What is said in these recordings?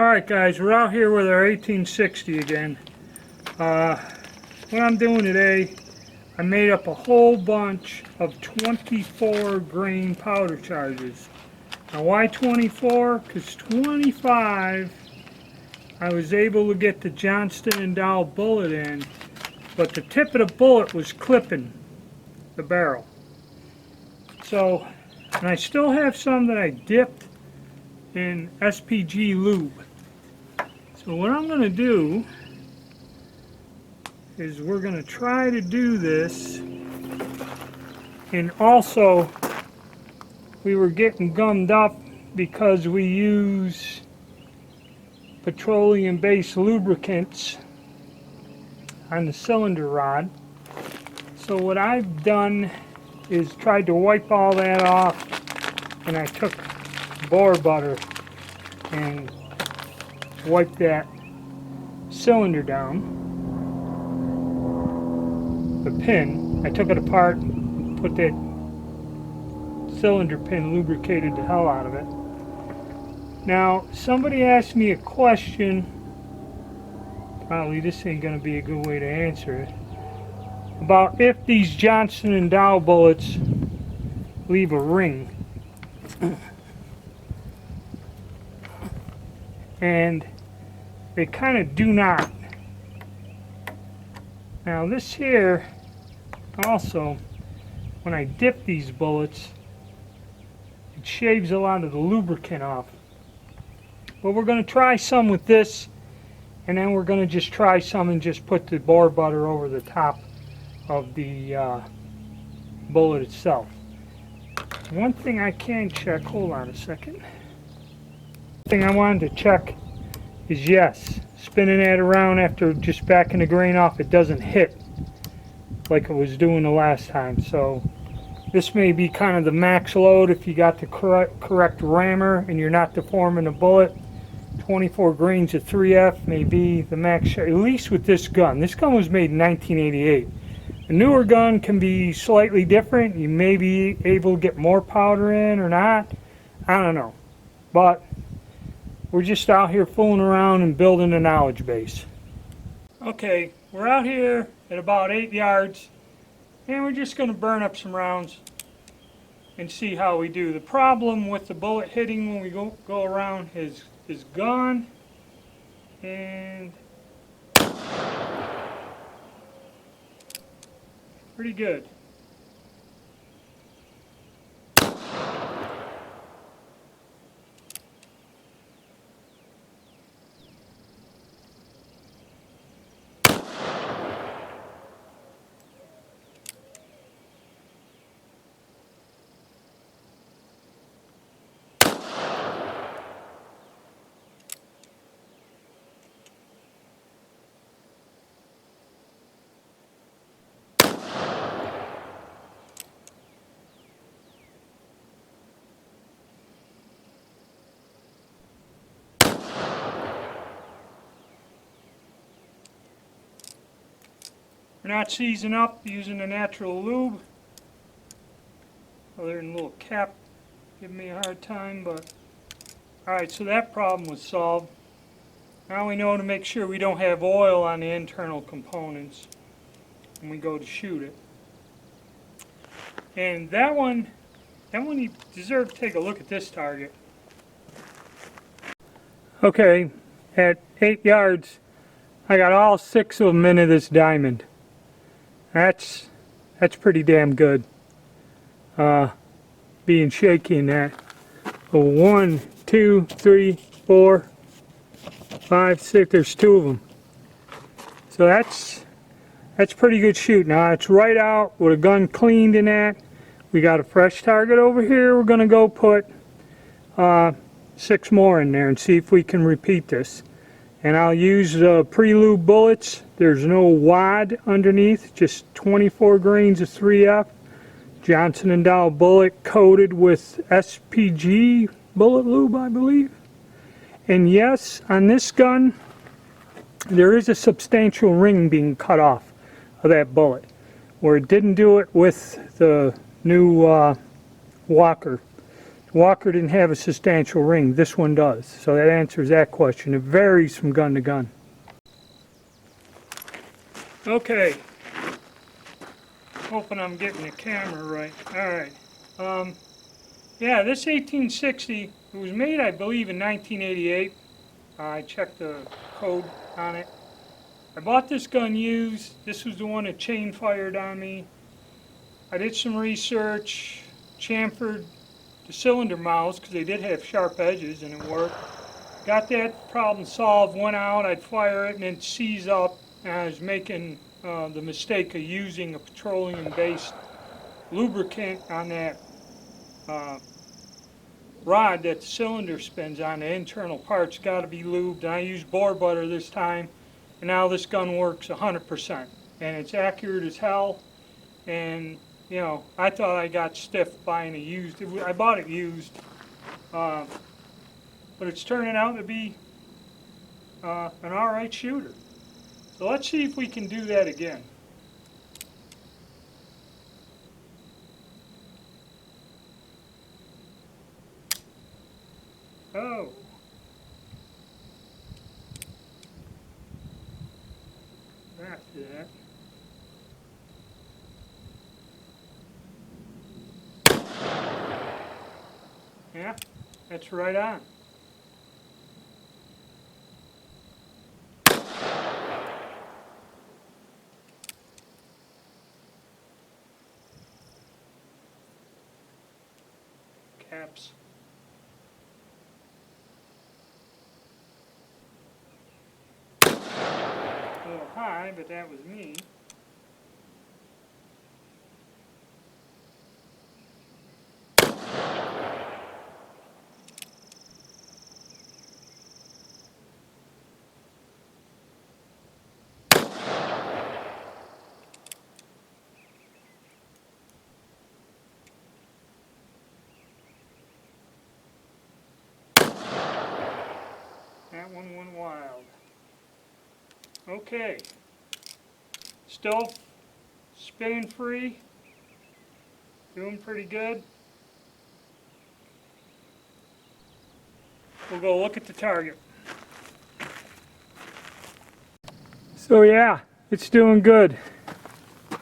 Alright guys, we're out here with our 1860 again. What I'm doing today, I made up a whole bunch of 24 grain powder charges. Now why 24? Because 25 I was able to get the Johnson Dow bullet in, but the tip of the bullet was clipping the barrel. So, and I still have some that I dipped in SPG lube. So what I'm going to do is we're going to try to do this, and also we were getting gummed up because we use petroleum-based lubricants on the cylinder rod. So what I've done is tried to wipe all that off, and I took boar butter and wiped that cylinder down. The pin, I took it apart, put that cylinder pin, lubricated the hell out of it. Now, somebody asked me a question, probably this ain't going to be a good way to answer it, about if these Johnson Dow bullets leave a ring. And they kind of do not. Now this here, also, when I dip these bullets, it shaves a lot of the lubricant off. But we're going to try some with this, and then we're going to just try some and just put the boar butter over the top of the bullet itself. One thing I can check, hold on a second. Thing I wanted to check is, yes, spinning that around after just backing the grain off, it doesn't hit like it was doing the last time. So this may be kind of the max load if you got the correct rammer and you're not deforming the bullet. 24 grains of 3F may be the max, at least with this gun. This gun was made in 1988. A newer gun can be slightly different. You may be able to get more powder in or not. I don't know. But we're just out here fooling around and building a knowledge base. Okay, we're out here at about 8 yards, and we're just going to burn up some rounds and see how we do. The problem with the bullet hitting when we go around is gone, and pretty good. We're not seasoning up using the natural lube. Other than a little cap giving me a hard time, but alright, so that problem was solved. Now we know to make sure we don't have oil on the internal components when we go to shoot it. And that one you deserve to take a look at this target. Okay, at 8 yards, I got all 6 of them into this diamond. That's pretty damn good. Being shaky in that. 1, 2, 3, 4, 5, 6. There's 2 of them. So that's pretty good shoot. Now it's right out with a gun cleaned in that. We got a fresh target over here. We're gonna go put 6 more in there and see if we can repeat this. And I'll use pre-lube bullets. There's no wad underneath, just 24 grains of 3F. Johnson Dow bullet coated with SPG bullet lube, I believe. And yes, on this gun, there is a substantial ring being cut off of that bullet, where it didn't do it with the new Walker Walker didn't have a substantial ring. This one does. So that answers that question. It varies from gun to gun. Okay. Hoping I'm getting the camera right. Alright. Yeah, this 1860, it was made, I believe, in 1988. I checked the code on it. I bought this gun used. This was the one that chain fired on me. I did some research, chamfered the cylinder mouths because they did have sharp edges and it worked. Got that problem solved, went out, I'd fire it and then seize up. And I was making the mistake of using a petroleum-based lubricant on that rod that the cylinder spins on. The internal parts got to be lubed, and I used boar butter this time, and now this gun works 100%, and it's accurate as hell. And you know, I thought I got stiff buying it used. I bought it used, but it's turning out to be an alright shooter. So let's see if we can do that again. Oh. After that. Yeah, that's right on. Caps. A little high, but that was me. That one went wild. Okay. Still spinning free. Doing pretty good. We'll go look at the target. So yeah, it's doing good.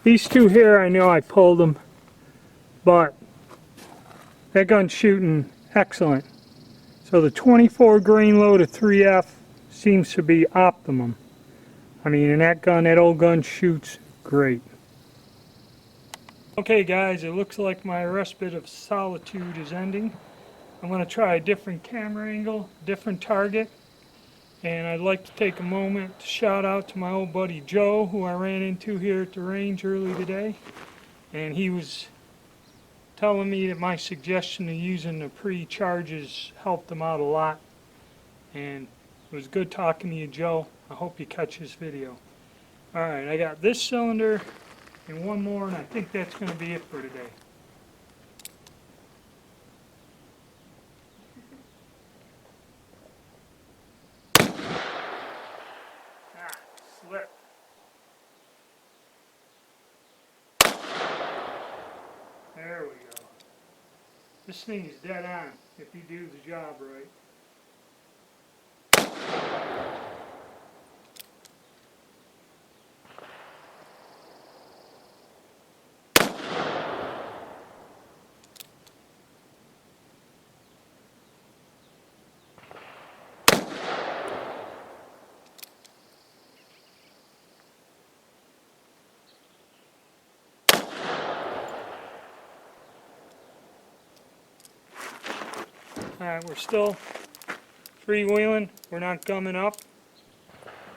These two here, I know I pulled them, but that gun's shooting excellent. So the 24 grain load of 3F seems to be optimum. I mean, and that gun, that old gun shoots great. Okay guys, it looks like my respite of solitude is ending. I'm going to try a different camera angle, different target. And I'd like to take a moment to shout out to my old buddy Joe, who I ran into here at the range early today. And he was telling me that my suggestion of using the pre-charges helped him out a lot. And it was good talking to you, Joe. I hope you catch this video. Alright, I got this cylinder and one more, and I think that's going to be it for today. Slip. There we go. This thing is dead on if you do the job right. Alright, we're still freewheeling. We're not gumming up.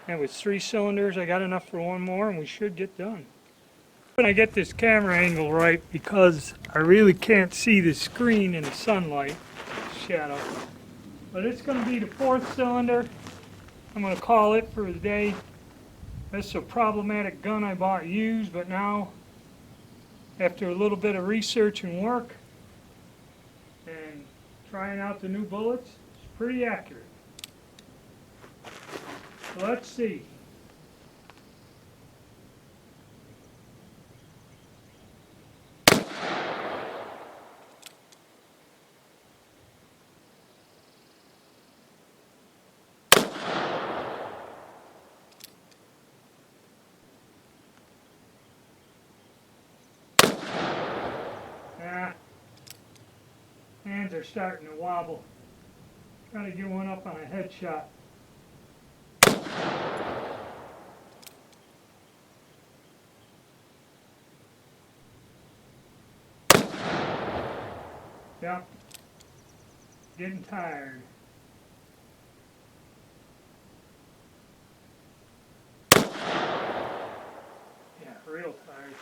And with 3 cylinders, I got enough for one more, and we should get done. When I get this camera angle right, because I really can't see the screen in the sunlight, shadow. But it's going to be the 4th cylinder. I'm going to call it for the day. This is a problematic gun I bought used, but now, after a little bit of research and work, and trying out the new bullets, it's pretty accurate. So let's see. hands are starting to wobble. Trying to get one up on a headshot. Yep. Getting tired. Yeah, real tired.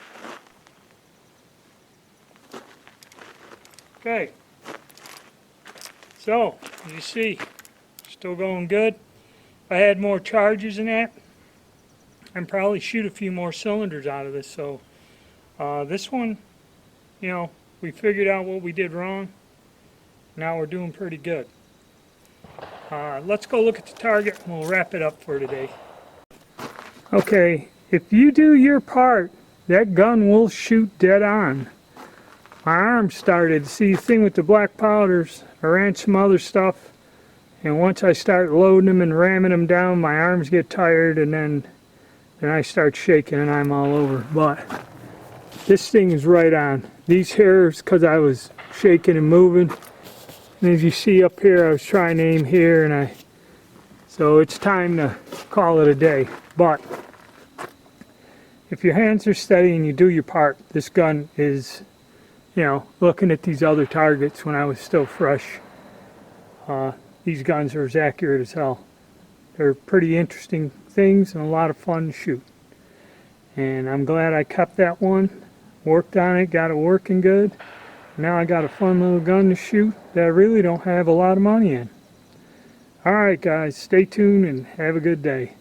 Okay. So, as you see, still going good. If I had more charges in that, I'd probably shoot a few more cylinders out of this. So, this one, you know, we figured out what we did wrong. Now we're doing pretty good. Let's go look at the target and we'll wrap it up for today. Okay, if you do your part, that gun will shoot dead on. My arm started, see the thing with the black powders, I ran some other stuff, and once I start loading them and ramming them down, my arms get tired, and then I start shaking and I'm all over. But this thing is right on. These hairs, because I was shaking and moving, and as you see up here, I was trying to aim here, and so it's time to call it a day. But if your hands are steady and you do your part, this gun is, you know, looking at these other targets when I was still fresh, these guns are as accurate as hell. They're pretty interesting things and a lot of fun to shoot. And I'm glad I kept that one, worked on it, got it working good. Now I got a fun little gun to shoot that I really don't have a lot of money in. Alright guys, stay tuned and have a good day.